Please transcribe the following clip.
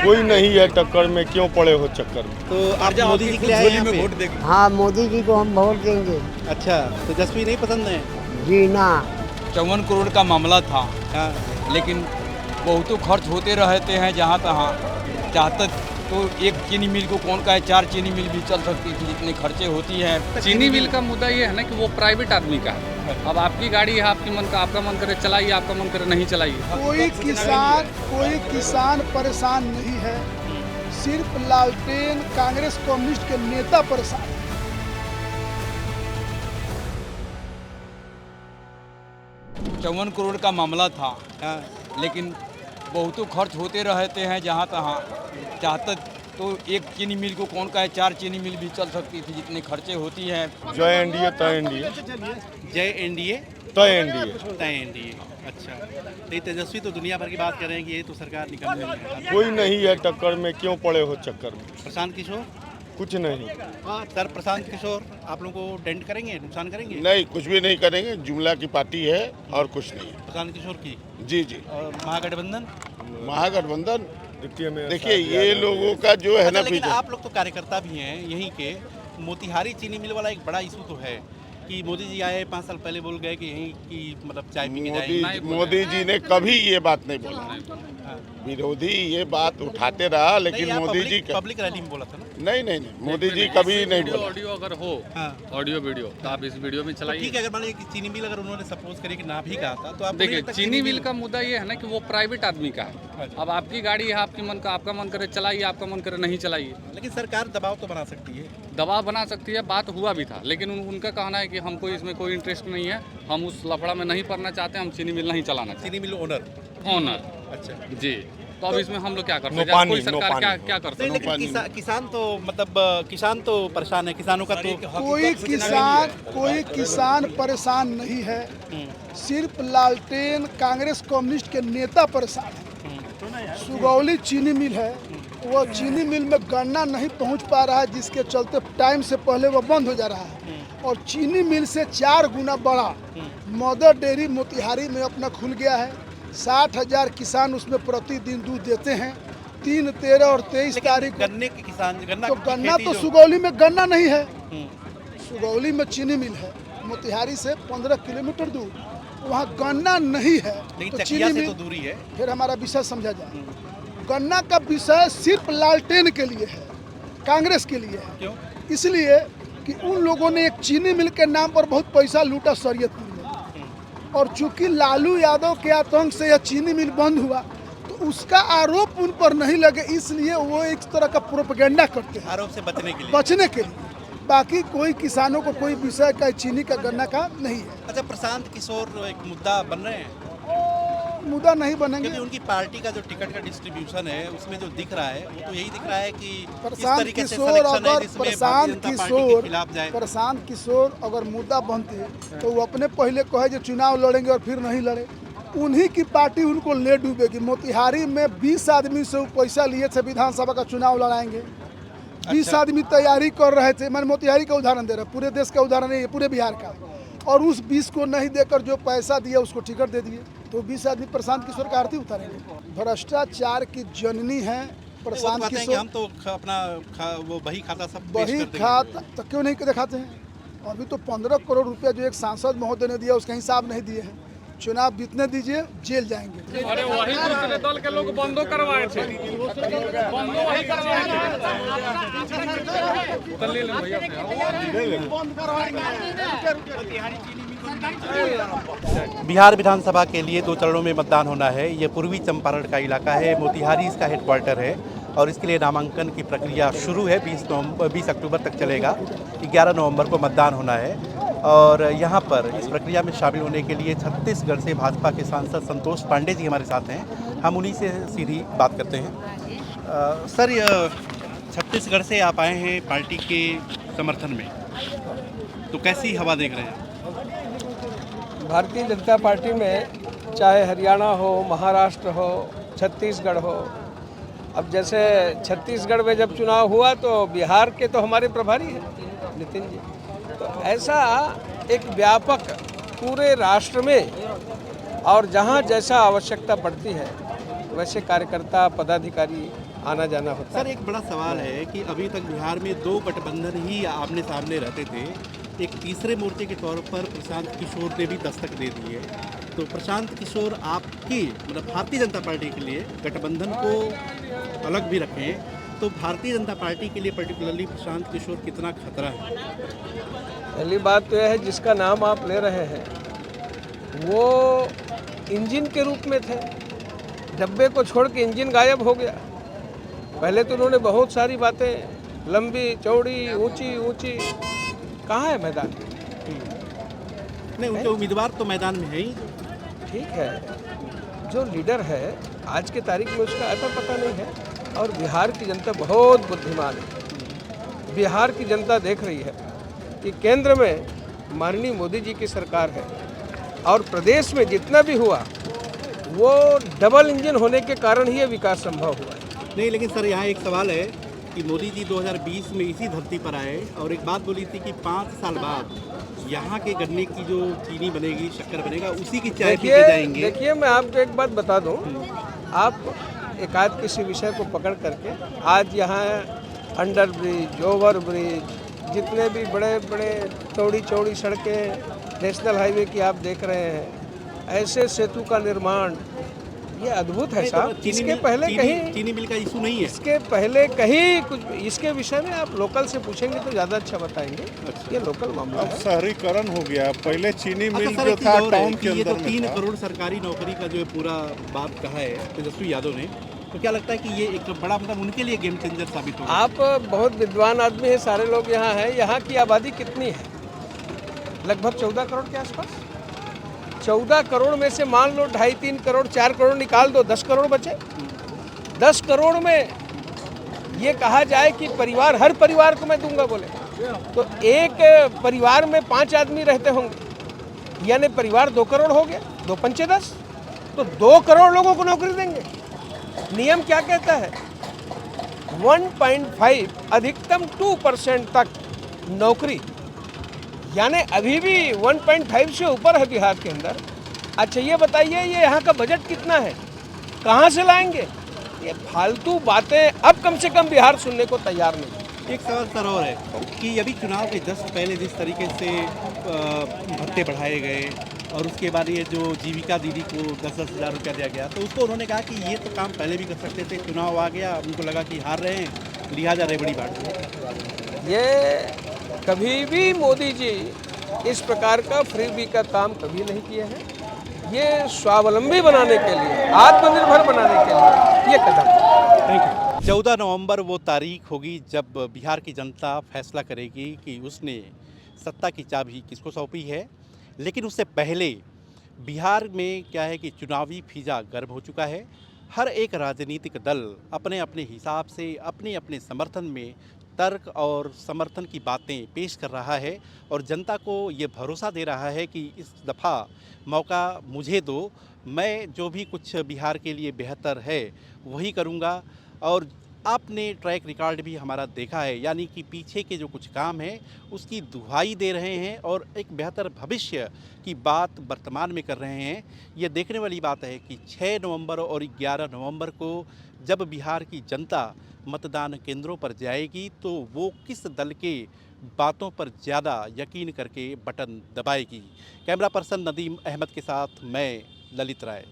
कोई नहीं है टक्कर में, क्यों पड़े हो चक्कर में। तो आप मोदी जी के लिए आए यहाँ पे? वोट देंगे। हाँ, मोदी जी को हम वोट देंगे। अच्छा, तेजस्वी नहीं पसंद है? जी ना। 54 करोड़ का मामला था, हाँ, लेकिन बहुतों खर्च होते रहते हैं जहाँ तहाँ। चाहते तो एक चीनी मिल को कौन का है, 4 चीनी मिल भी चल सकती थी जितने खर्चे होती हैं। चीनी मिल का मुद्दा ये है ना कि वो प्राइवेट आदमी का है। अब आपकी गाड़ी है, आपका मन करे चलाइए, आपका मन करे नहीं चलाइए। कोई किसान परेशान नहीं है, सिर्फ लालटेन कांग्रेस कम्युनिस्ट के नेता परेशान है। चौवन करोड़ का मामला था, हाँ, लेकिन बहुतों खर्च होते रहते हैं जहाँ तहाँ। चाहते तो एक चीनी मिल को कौन का है, 4 चीनी मिल भी चल सकती थी जितने खर्चे होती हैं। जय एनडीए तय एनडीए, जय एनडीए तय एनडीए। तय एनडीए। अच्छा, तो ये तेजस्वी तो दुनिया भर की बात कर रहे हैं कि ये तो सरकार निकम्मी है। कोई नहीं है टक्कर में, क्यों पड़े हो चक्कर में। प्रशांत किशोर? कुछ नहीं, सर, प्रशांत किशोर आप लोगों को डेंट करेंगे, नुकसान करेंगे? नहीं, कुछ भी नहीं करेंगे। जुमला की पार्टी है और कुछ नहीं। प्रशांत किशोर की? जी जी। और महागठबंधन? महागठबंधन देखिए देखिए, ये लोगों का जो है अच्छा, ना लेकिन पीछे। आप लोग तो कार्यकर्ता भी हैं यहीं के। मोतिहारी चीनी मिल वाला एक बड़ा इशू तो है कि मोदी जी आए 5 साल पहले बोल गए कि यहीं की मतलब चाय पी के जाएंगे। मोदी जी ने कभी ये बात नहीं बोला। विरोधी ये बात उठाते रहा, लेकिन नहीं, मोदी जी पब्लिक रैली में बोला था ना। नहीं, मोदी जी कभी नहीं बोला। ऑडियो अगर हो, हाँ, ऑडियो वीडियो, तो आप इस वीडियो में तो चलाइए। ठीक है, अगर मान लीजिए कि चीनी मिल अगर उन्होंने सपोज करिए कि ना भी कहा था तो आप देखिए, बोलिए चीनी मिल का मुद्दा ये है ना कि वो प्राइवेट आदमी का है। अब आपकी गाड़ी है, आपका मन करे चलाइए, आपका मन करे नहीं चलाइए। लेकिन सरकार दबाव तो बना सकती है। दबाव बना सकती है, बात हुआ भी था, लेकिन उनका कहना है कि हमको इसमें कोई इंटरेस्ट नहीं है, हम उस लफड़ा में नहीं पड़ना चाहते, हम चीनी मिल नहीं चलाना चाहते। चीनी मिल ओनर? अच्छा जी। तो अब इसमें हम लोग क्या कर सकते हैं? पानी, कोई सरकार क्या कर सकते नहीं, है? लेकिन किसान तो मतलब किसान तो परेशान है। किसानों का तो कोई किसान परेशान नहीं है, सिर्फ लालटेन कांग्रेस कम्युनिस्ट के नेता परेशान है। सुगौली चीनी मिल है, वो चीनी मिल में गन्ना नहीं पहुंच पा रहा है, जिसके चलते टाइम से पहले वो बंद हो जा रहा है। और चीनी मिल से 4 गुना बड़ा मदर डेयरी मोतिहारी में अपना खुल गया है। 60,000 किसान उसमें प्रतिदिन दूध देते हैं। 3, 13 और 23 तारीख गन्ने के किसान तो गन्ना तो सुगौली में गन्ना नहीं है, सुगौली में चीनी मिल है। मोतिहारी से 15 किलोमीटर दूर, वहाँ गन्ना नहीं है, तो चीनी मिल तो दूरी है। फिर हमारा विषय समझा जाए। गन्ना का विषय सिर्फ लालटेन के लिए है, कांग्रेस के लिए है। क्यों? इसलिए कि उन लोगों ने एक चीनी मिल के नाम पर बहुत पैसा लूटा शरीयतपुर में, और चूंकि लालू यादव के आतंक से यह चीनी मिल बंद हुआ, तो उसका आरोप उन पर नहीं लगे, इसलिए वो एक तरह का प्रोपेगेंडा करते हैं आरोप से बचने के लिए। बाकी कोई किसानों को कोई विषय का चीनी का गन्ना का नहीं है। अच्छा, प्रशांत किशोर एक मुद्दा बन रहे हैं? मुद्दा नहीं बनेंगे, क्योंकि उनकी पार्टी का जो टिकट का डिस्ट्रीब्यूशन है उसमें जो दिख रहा है वो तो यही दिख रहा है कि प्रशांत किशोर अगर मुद्दा बनते तो वो अपने पहले कहे जो चुनाव लड़ेंगे और फिर नहीं लड़े। उन्हीं की पार्टी उनको ले डूबेगी। मोतिहारी में 20 आदमी से वो पैसा लिए थे, विधानसभा का चुनाव लड़ाएंगे। 20 आदमी तैयारी कर रहे थे। मैंने मोतिहारी का उदाहरण दे रहा, पूरे देश का उदाहरण नहीं है, पूरे बिहार का। और उस 20 को नहीं देकर जो पैसा दिया उसको टिकट दे दिए, तो 20 आदमी प्रशांत किशोर का आरती उतारेंगे। भ्रष्टाचार की जननी है प्रशांत किशोर। हम तो अपना वो बही खाता सब बही खाता तो क्यों नहीं दिखाते हैं? अभी तो 15 करोड़ रुपया जो एक सांसद महोदय ने दिया उसका हिसाब नहीं दिए हैं। चुनाव बीतने दीजिए, जेल जाएंगे। अरे वही दूसरे दल के लोग बंदो करवाए थे, बिहार विधानसभा के लिए 2 चरणों में मतदान होना है। ये पूर्वी चंपारण का इलाका है, मोतिहारी इसका हेडक्वार्टर है और इसके लिए नामांकन की प्रक्रिया शुरू है। 20 अक्टूबर तक चलेगा। 11 नवंबर को मतदान होना है और यहाँ पर इस प्रक्रिया में शामिल होने के लिए छत्तीसगढ़ से भाजपा के सांसद संतोष पांडे जी हमारे साथ हैं। हम उन्हीं से सीधी बात करते हैं। सर, छत्तीसगढ़ से आप आए हैं पार्टी के समर्थन में, तो कैसी हवा देख रहे हैं? भारतीय जनता पार्टी में चाहे हरियाणा हो, महाराष्ट्र हो, छत्तीसगढ़ हो, अब जैसे छत्तीसगढ़ में जब चुनाव हुआ तो बिहार के तो हमारे प्रभारी हैं नितिन जी, तो ऐसा एक व्यापक पूरे राष्ट्र में और जहाँ जैसा आवश्यकता पड़ती है वैसे कार्यकर्ता पदाधिकारी आना जाना होता सर, एक बड़ा सवाल है कि अभी तक बिहार में 2 गठबंधन ही आमने सामने रहते थे। एक तीसरे मोर्चे के तौर पर प्रशांत किशोर ने भी दस्तक दे दी है। तो प्रशांत किशोर आपकी मतलब भारतीय जनता पार्टी के लिए गठबंधन को अलग भी रखें तो भारतीय जनता पार्टी के लिए पर्टिकुलरली प्रशांत किशोर कितना खतरा है? पहली बात तो यह है, जिसका नाम आप ले रहे हैं वो इंजन के रूप में थे, डब्बे को छोड़ के इंजन गायब हो गया। पहले तो उन्होंने बहुत सारी बातें लंबी चौड़ी ऊंची ऊंची, कहाँ है मैदान में? नहीं, उनके उम्मीदवार तो मैदान में है ही। ठीक है, जो लीडर है आज के तारीख में उसका ऐसा पता नहीं है। और बिहार की जनता बहुत बुद्धिमान है। बिहार की जनता देख रही है कि केंद्र में माननीय मोदी जी की सरकार है और प्रदेश में जितना भी हुआ वो डबल इंजन होने के कारण ही ये विकास संभव हुआ है। नहीं, लेकिन सर यहाँ एक सवाल है कि मोदी जी 2020 में इसी धरती पर आए और एक बात बोली थी कि 5 साल बाद यहाँ के गन्ने की जो चीनी बनेगी, शक्कर बनेगा, उसी की चाय पी के जाएंगे। देखिए, मैं आपको एक बात बता दूं, आप एक आध किसी विषय को पकड़ करके आज यहाँ अंडर ब्रिज, ओवर ब्रिज, जितने भी बड़े बड़े चौड़ी चौड़ी सड़कें नेशनल हाईवे की आप देख रहे हैं, ऐसे सेतु का निर्माण, ये अद्भुत है साहब। इसके पहले कहीं चीनी मिल का इशू नहीं है। इसके पहले कहीं कुछ इसके विषय में आप लोकल से पूछेंगे तो ज़्यादा अच्छा बताएंगे। ये लोकल मामला है। शहरीकरण हो गया, पहले चीनी मिल सर, जो था टाउन के ये तो अंदर 3 में था। करोड़ सरकारी नौकरी का जो पूरा बात कहा है तेजस्वी यादव ने, तो क्या लगता है कि ये एक बड़ा मतलब उनके लिए गेम चेंजर साबित होगा? आप बहुत विद्वान आदमी हैं, सारे लोग यहाँ हैं। यहाँ की आबादी कितनी है? लगभग 14 करोड़ के आसपास। 14 करोड़ में से मान लो 2.5-3 करोड़ 4 करोड़ निकाल दो, 10 करोड़ बचे। 10 करोड़ में ये कहा जाए कि परिवार, हर परिवार को मैं दूंगा बोले, तो एक परिवार में 5 आदमी रहते होंगे, यानी परिवार 2 करोड़ हो गया, 2 पंचे 10, तो 2 करोड़ लोगों को नौकरी देंगे। नियम क्या कहता है? 1.5 अधिकतम 2% तक नौकरी, यानी अभी भी 1.5 से ऊपर है बिहार के अंदर। अच्छा ये बताइए, ये यहाँ का बजट कितना है? कहाँ से लाएंगे? ये फालतू बातें अब कम से कम बिहार सुनने को तैयार नहीं। एक सवाल सर और है कि अभी चुनाव के जस्ट पहले जिस तरीके से भत्ते बढ़ाए गए और उसके बाद ये जो जीविका दीदी को 10-10 हज़ार रुपया दिया गया, तो उसको उन्होंने कहा कि ये तो काम पहले भी कर सकते थे, चुनाव आ गया, उनको लगा कि हार रहे हैं, लिहाजा रहे बड़ी बात। ये कभी भी मोदी जी इस प्रकार का फ्रीबी का काम कभी नहीं किए हैं। ये स्वावलंबी बनाने के लिए, आत्मनिर्भर बनाने के लिए ये कदम। Thank you. 14 नवंबर वो तारीख होगी जब बिहार की जनता फैसला करेगी कि उसने सत्ता की चाबी किसको सौंपी है। लेकिन उससे पहले बिहार में क्या है कि चुनावी फिजा गर्म हो चुका है। हर एक राजनीतिक दल अपने अपने हिसाब से अपने अपने समर्थन में तर्क और समर्थन की बातें पेश कर रहा है और जनता को ये भरोसा दे रहा है कि इस दफ़ा मौका मुझे दो, मैं जो भी कुछ बिहार के लिए बेहतर है वही करूँगा। और आपने ट्रैक रिकॉर्ड भी हमारा देखा है, यानी कि पीछे के जो कुछ काम है उसकी दुहाई दे रहे हैं और एक बेहतर भविष्य की बात वर्तमान में कर रहे हैं। ये देखने वाली बात है कि 6 नवंबर और 11 नवंबर को जब बिहार की जनता मतदान केंद्रों पर जाएगी तो वो किस दल के बातों पर ज़्यादा यकीन करके बटन दबाएगी। कैमरा पर्सन नदीम अहमद के साथ मैं ललित राय।